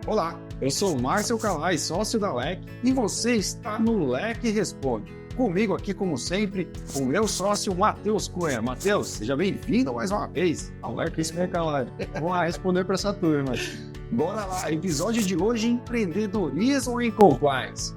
Olá, eu sou o Márcio Calais, sócio da LEC, e você está no LEC Responde. Comigo aqui, como sempre, o meu sócio Matheus Cunha. Matheus, seja bem-vindo mais uma vez ao LEC Calais. Vamos lá responder para essa turma. Bora lá, episódio de hoje, empreendedorismo em compliance.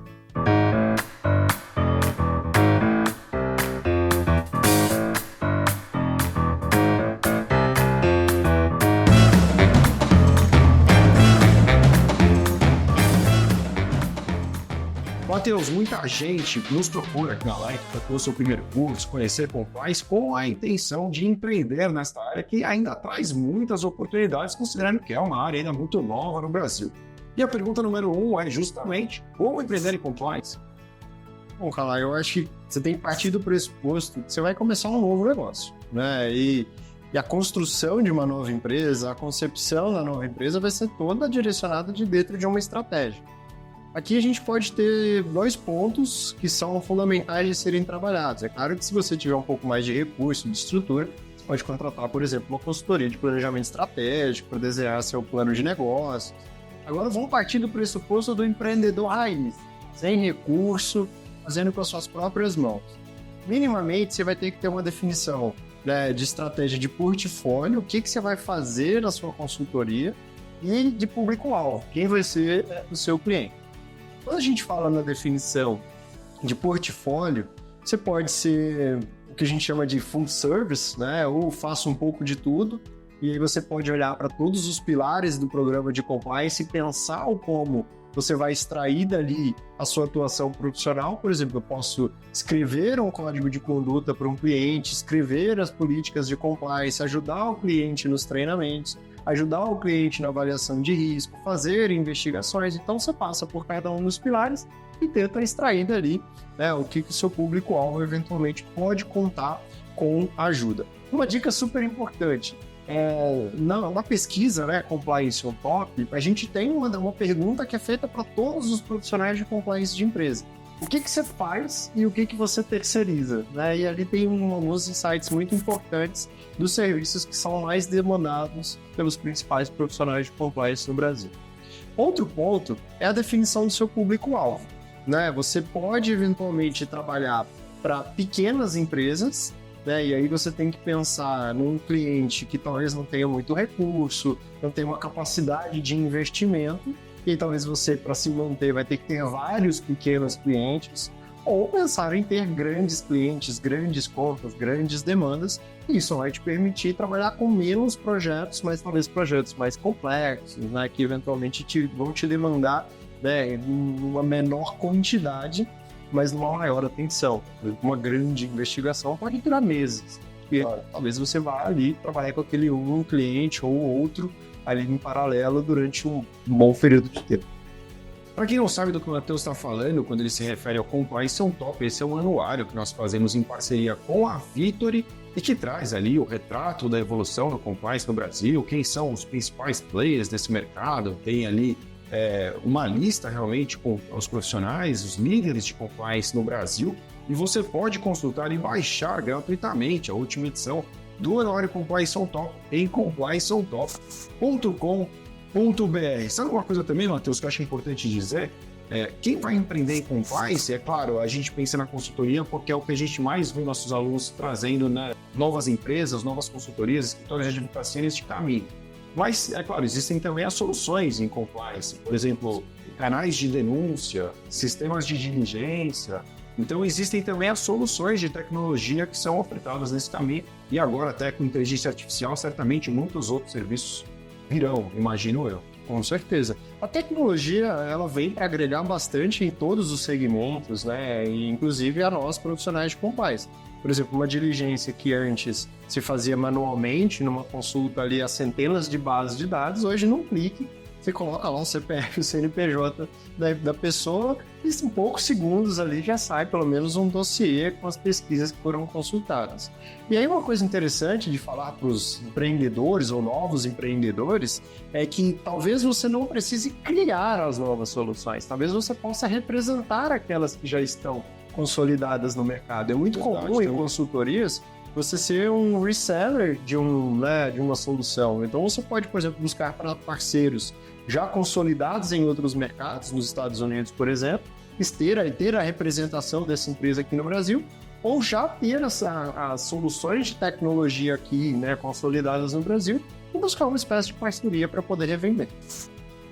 Matheus, muita gente nos procura aqui na LEC para ter o seu primeiro curso, conhecer compliance, com a intenção de empreender nesta área que ainda traz muitas oportunidades, considerando que é uma área ainda muito nova no Brasil. E a pergunta número 1 é justamente como empreender em compliance? Bom, Calai, eu acho que você tem que partir do pressuposto que você vai começar um novo negócio, né? E a construção de uma nova empresa, a concepção da nova empresa vai ser toda direcionada de dentro de uma estratégia. Aqui a gente pode ter dois pontos que são fundamentais de serem trabalhados. É claro que se você tiver um pouco mais de recurso, de estrutura, você pode contratar, por exemplo, uma consultoria de planejamento estratégico para desenhar seu plano de negócios. Agora vamos partir do pressuposto do empreendedor raiz, sem recurso, fazendo com as suas próprias mãos. Minimamente, você vai ter que ter uma definição, né, de estratégia de portfólio, o que você vai fazer na sua consultoria e de público-alvo, quem vai ser o seu cliente. Quando a gente fala na definição de portfólio, você pode ser o que a gente chama de full service, né? Ou faça um pouco de tudo, e aí você pode olhar para todos os pilares do programa de compliance e pensar como você vai extrair dali a sua atuação profissional. Por exemplo, eu posso escrever um código de conduta para um cliente, escrever as políticas de compliance, ajudar o cliente nos treinamentos, ajudar o cliente na avaliação de risco, fazer investigações. Então, você passa por cada um dos pilares e tenta extrair dali, né, o que o seu público-alvo eventualmente pode contar com ajuda. Uma dica super importante. Na pesquisa, né, Compliance on Top, a gente tem uma pergunta que é feita para todos os profissionais de compliance de empresa. O que você faz e o que você terceiriza, né? E ali tem alguns insights muito importantes dos serviços que são mais demandados pelos principais profissionais de compliance no Brasil. Outro ponto é a definição do seu público-alvo, né? Você pode eventualmente trabalhar para pequenas empresas, né? E aí você tem que pensar num cliente que talvez não tenha muito recurso, não tenha uma capacidade de investimento, e talvez você, para se manter, vai ter que ter vários pequenos clientes, ou pensar em ter grandes clientes, grandes contas, grandes demandas, e isso vai te permitir trabalhar com menos projetos, mas talvez projetos mais complexos, né, que eventualmente vão te demandar, né, uma menor quantidade, mas numa maior atenção. Uma grande investigação pode durar meses, e talvez você vá ali trabalhar com aquele um cliente ou outro, ali em paralelo durante um bom período de tempo. Para quem não sabe do que o Matheus está falando, quando ele se refere ao Compliance on Top, esse é um anuário que nós fazemos em parceria com a Victory e que traz ali o retrato da evolução do Compliance no Brasil, quem são os principais players desse mercado, tem ali uma lista realmente com os profissionais, os líderes de Compliance no Brasil, e você pode consultar e baixar gratuitamente a última edição do Anuário Compliance on Top em complianceontop.com.br. Sabe uma coisa também, Matheus, que eu acho importante dizer? Quem vai empreender em compliance, é claro, a gente pensa na consultoria porque é o que a gente mais vê nossos alunos trazendo, né, novas empresas, novas consultorias, escritórios de advocacia neste caminho. Mas, é claro, existem também as soluções em compliance, por exemplo, canais de denúncia, sistemas de diligência. Então, existem também as soluções de tecnologia que são ofertadas nesse caminho. E agora, até com inteligência artificial, certamente muitos outros serviços virão, imagino eu. Com certeza. A tecnologia, ela vem para agregar bastante em todos os segmentos, né? E, inclusive a nós, profissionais de compliance. Por exemplo, uma diligência que antes se fazia manualmente, numa consulta ali a centenas de bases de dados, hoje num clique, você coloca lá o CPF e o CNPJ da pessoa e em poucos segundos ali já sai pelo menos um dossiê com as pesquisas que foram consultadas. E aí uma coisa interessante de falar para os empreendedores ou novos empreendedores é que talvez você não precise criar as novas soluções, talvez você possa representar aquelas que já estão consolidadas no mercado. É muito comum em consultorias você ser um reseller de uma solução. Então você pode, por exemplo, buscar para parceiros já consolidados em outros mercados, nos Estados Unidos, por exemplo, ter a representação dessa empresa aqui no Brasil, ou já ter as soluções de tecnologia aqui, né, consolidadas no Brasil, e buscar uma espécie de parceria para poder revender.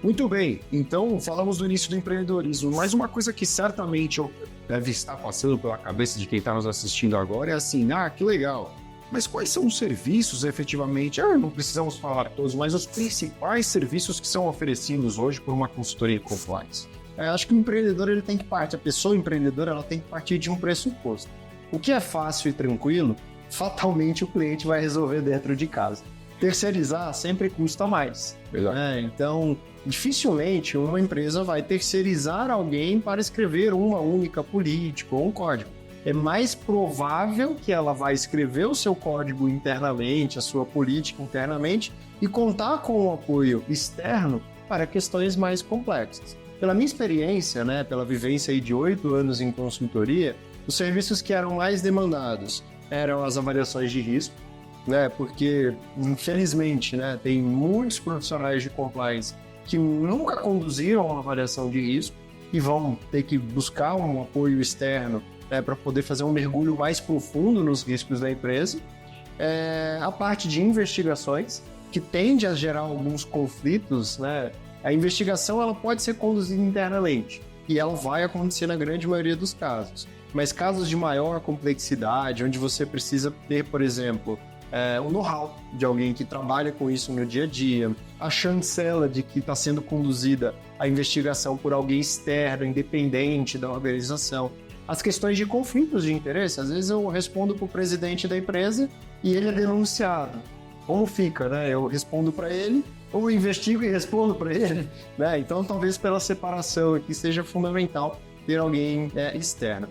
Muito bem, então falamos do início do empreendedorismo, mas uma coisa que certamente deve estar passando pela cabeça de quem está nos assistindo agora é assim, que legal, mas quais são os serviços efetivamente, não precisamos falar todos, mas os principais serviços que são oferecidos hoje por uma consultoria de compliance? Acho que o empreendedor ele tem que partir, a pessoa empreendedora ela tem que partir de um pressuposto. O que é fácil e tranquilo, fatalmente o cliente vai resolver dentro de casa. Terceirizar sempre custa mais. Então, dificilmente uma empresa vai terceirizar alguém para escrever uma única política ou um código. É mais provável que ela vai escrever o seu código internamente, a sua política internamente, e contar com um apoio externo para questões mais complexas. Pela minha experiência, pela vivência aí de 8 anos em consultoria, os serviços que eram mais demandados eram as avaliações de risco, porque, infelizmente, tem muitos profissionais de compliance que nunca conduziram uma avaliação de risco e vão ter que buscar um apoio externo para poder fazer um mergulho mais profundo nos riscos da empresa. A parte de investigações, que tende a gerar alguns conflitos, A investigação ela pode ser conduzida internamente e ela vai acontecer na grande maioria dos casos. Mas casos de maior complexidade, onde você precisa ter, por exemplo, o know-how de alguém que trabalha com isso no dia a dia, a chancela de que está sendo conduzida a investigação por alguém externo, independente da organização. As questões de conflitos de interesse, às vezes eu respondo para o presidente da empresa e ele é denunciado. Como fica, Eu respondo para ele, ou investigo e respondo para ele, Então, talvez pela separação aqui seja fundamental ter alguém externo.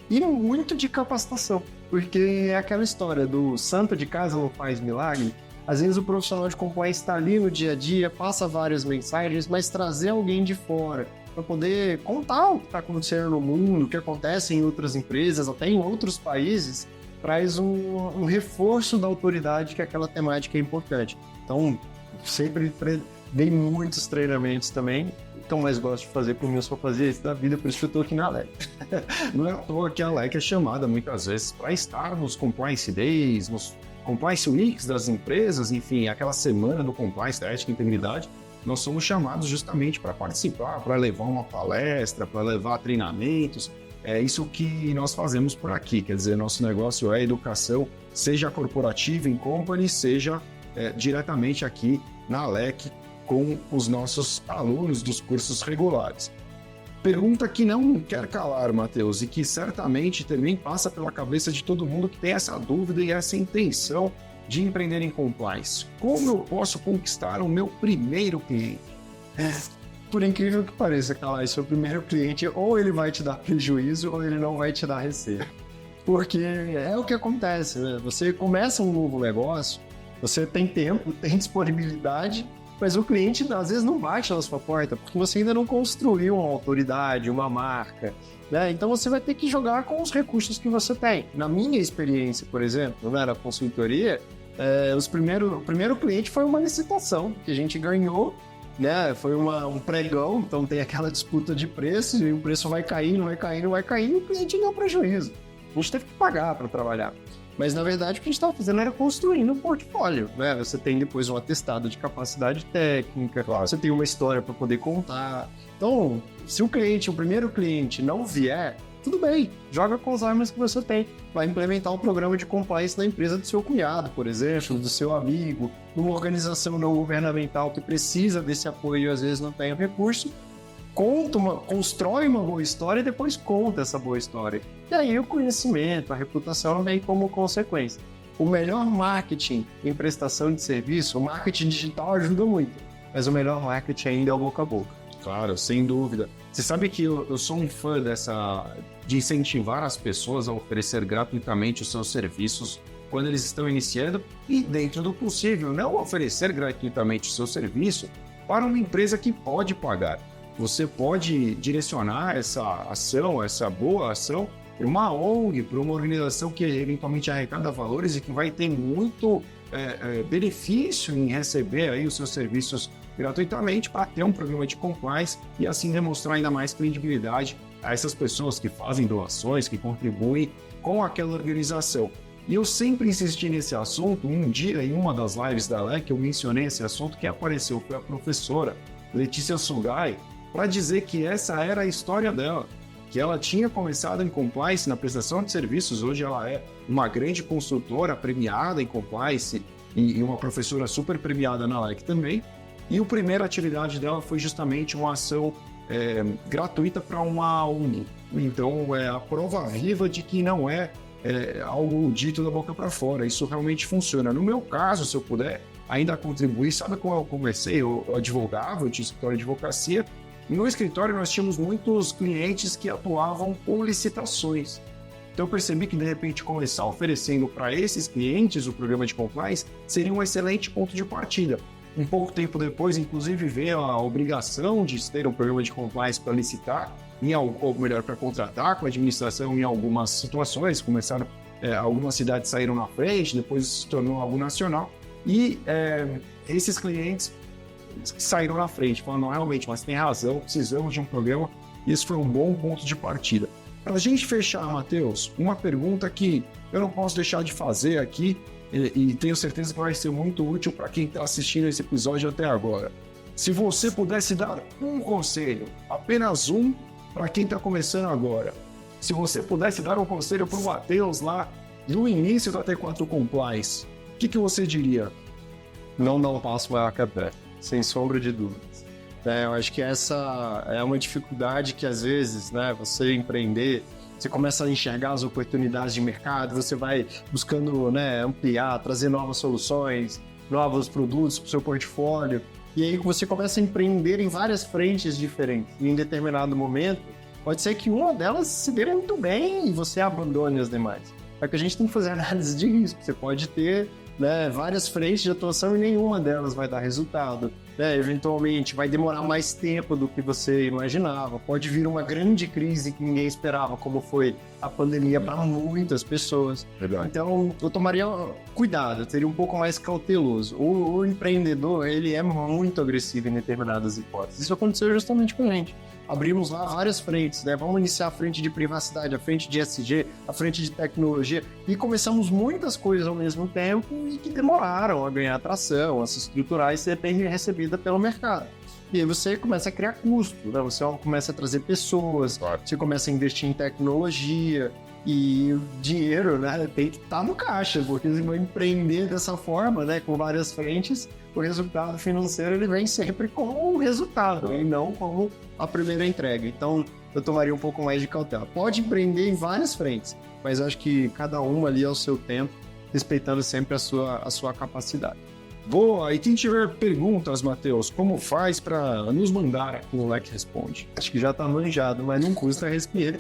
E muito de capacitação, porque é aquela história do santo de casa não faz milagre. Às vezes o profissional de compliance está ali no dia a dia, passa várias mensagens, mas trazer alguém de fora para poder contar o que está acontecendo no mundo, o que acontece em outras empresas, até em outros países, traz um reforço da autoridade que aquela temática é importante. Então, sempre dei muitos treinamentos também, então mais gosto de fazer por mim, eu só fazia isso da vida, por isso que eu estou aqui na LEC. Não é à toa que a LEC é chamada muitas vezes para estar nos Compliance Days, nos Compliance Weeks das empresas, enfim, aquela semana do Compliance, da Ética e Integridade, nós somos chamados justamente para participar, para levar uma palestra, para levar treinamentos. É isso que nós fazemos por aqui, quer dizer, nosso negócio é educação, seja corporativa em company, seja diretamente aqui na LEC com os nossos alunos dos cursos regulares. Pergunta que não quer calar, Matheus, e que certamente também passa pela cabeça de todo mundo que tem essa dúvida e essa intenção de empreender em compliance. Como eu posso conquistar o meu primeiro cliente? Por incrível que pareça, Calai, seu primeiro cliente ou ele vai te dar prejuízo ou ele não vai te dar receita. Porque é o que acontece, Você começa um novo negócio, você tem tempo, tem disponibilidade, mas o cliente às vezes não bate na sua porta porque você ainda não construiu uma autoridade, uma marca, Então você vai ter que jogar com os recursos que você tem. Na minha experiência, por exemplo, na consultoria, o primeiro cliente foi uma licitação que a gente ganhou, Foi um pregão, então tem aquela disputa de preços e o preço vai cair, não vai cair, não vai cair, e o cliente deu prejuízo. A gente teve que pagar para trabalhar. Mas, na verdade, o que a gente estava fazendo era construindo um portfólio, Você tem depois um atestado de capacidade técnica, você tem uma história para poder contar. Então, se o primeiro cliente não vier, tudo bem, joga com as armas que você tem. Vai implementar um programa de compliance na empresa do seu cunhado, por exemplo, do seu amigo, numa organização não governamental que precisa desse apoio e às vezes não tem o recurso. Constrói uma boa história e depois conta essa boa história. E aí o conhecimento, a reputação vem como consequência. O melhor marketing em prestação de serviço, o marketing digital ajuda muito, mas o melhor marketing ainda é o boca a boca. Claro, sem dúvida. Você sabe que eu sou um fã de incentivar as pessoas a oferecer gratuitamente os seus serviços quando eles estão iniciando e, dentro do possível, não oferecer gratuitamente o seu serviço para uma empresa que pode pagar. Você pode direcionar essa ação, essa boa ação, uma ONG, para uma organização que eventualmente arrecada valores e que vai ter muito benefício em receber aí os seus serviços gratuitamente para ter um programa de compliance e assim demonstrar ainda mais credibilidade a essas pessoas que fazem doações, que contribuem com aquela organização. E eu sempre insisti nesse assunto. Um dia, em uma das lives da LEC, eu mencionei esse assunto. Que apareceu foi a professora Letícia Sugai, para dizer que essa era a história dela, que ela tinha começado em compliance na prestação de serviços. Hoje ela é uma grande consultora premiada em compliance e uma professora super premiada na LEC também. E a primeira atividade dela foi justamente uma ação gratuita para uma ONG. Então, é a prova viva de que não é algo dito da boca para fora. Isso realmente funciona. No meu caso, se eu puder ainda contribuir, sabe como eu comecei? Eu advogava, eu tinha escritório de advocacia. No escritório, nós tínhamos muitos clientes que atuavam com licitações. Então, eu percebi que, de repente, começar oferecendo para esses clientes o programa de compliance seria um excelente ponto de partida. Um pouco tempo depois, inclusive, veio a obrigação de ter um programa de compliance para licitar, ou melhor, para contratar com a administração em algumas situações. Começaram, algumas cidades saíram na frente, depois se tornou algo nacional. E esses clientes saíram na frente, falando, não, realmente, mas tem razão, precisamos de um programa, e esse foi um bom ponto de partida. Para a gente fechar, Matheus, uma pergunta que eu não posso deixar de fazer aqui, e tenho certeza que vai ser muito útil para quem está assistindo esse episódio até agora. Se você pudesse dar um conselho, apenas um, para quem está começando agora. Se você pudesse dar um conselho para o Matheus lá no início da T4 Compliance, o que você diria? Não dá um passo maior que a pé, sem sombra de dúvidas. Eu acho que essa é uma dificuldade que às vezes, você empreender, você começa a enxergar as oportunidades de mercado, você vai buscando ampliar, trazer novas soluções, novos produtos para o seu portfólio. E aí você começa a empreender em várias frentes diferentes. E em determinado momento, pode ser que uma delas se dê muito bem e você abandone as demais. É que a gente tem que fazer análise de risco. Você pode ter várias frentes de atuação e nenhuma delas vai dar resultado. Eventualmente vai demorar mais tempo do que você imaginava. Pode vir uma grande crise que ninguém esperava, como foi a pandemia para muitas pessoas. Verdade. Então, eu tomaria cuidado, eu seria um pouco mais cauteloso. O empreendedor, ele é muito agressivo em determinadas hipóteses. Isso aconteceu justamente com a gente. Abrimos lá várias frentes, Vamos iniciar a frente de privacidade, a frente de ESG, a frente de tecnologia, e começamos muitas coisas ao mesmo tempo e que demoraram a ganhar atração, a se estruturar e ser bem recebida pelo mercado. E aí você começa a criar custo, Você começa a trazer pessoas, você começa a investir em tecnologia, e o dinheiro, tem que estar no caixa, porque você vai empreender dessa forma, com várias frentes, o resultado financeiro ele vem sempre como o resultado, e não como a primeira entrega. Então, eu tomaria um pouco mais de cautela. Pode empreender em várias frentes, mas eu acho que cada uma ali ao seu tempo, respeitando sempre a sua capacidade. Boa! E quem tiver perguntas, Matheus, como faz para nos mandar aqui no LEC Responde? Acho que já está manjado, mas não custa repetir,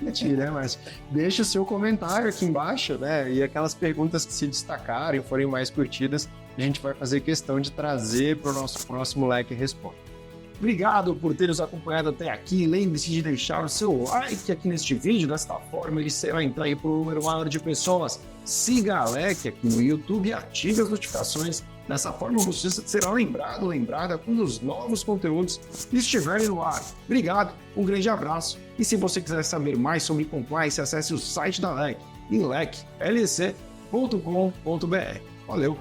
Mas deixa o seu comentário aqui embaixo, E aquelas perguntas que se destacarem, forem mais curtidas, a gente vai fazer questão de trazer para o nosso próximo LEC Responde. Obrigado por ter nos acompanhado até aqui. Lembre-se de deixar o seu like aqui neste vídeo. Desta forma, ele será entrar aí para um número maior de pessoas. Siga a LEC aqui no YouTube e ative as notificações. Dessa forma, você será lembrada quando os novos conteúdos estiverem no ar. Obrigado, um grande abraço. E se você quiser saber mais sobre compliance, acesse o site da LEC em leclc.com.br. Valeu!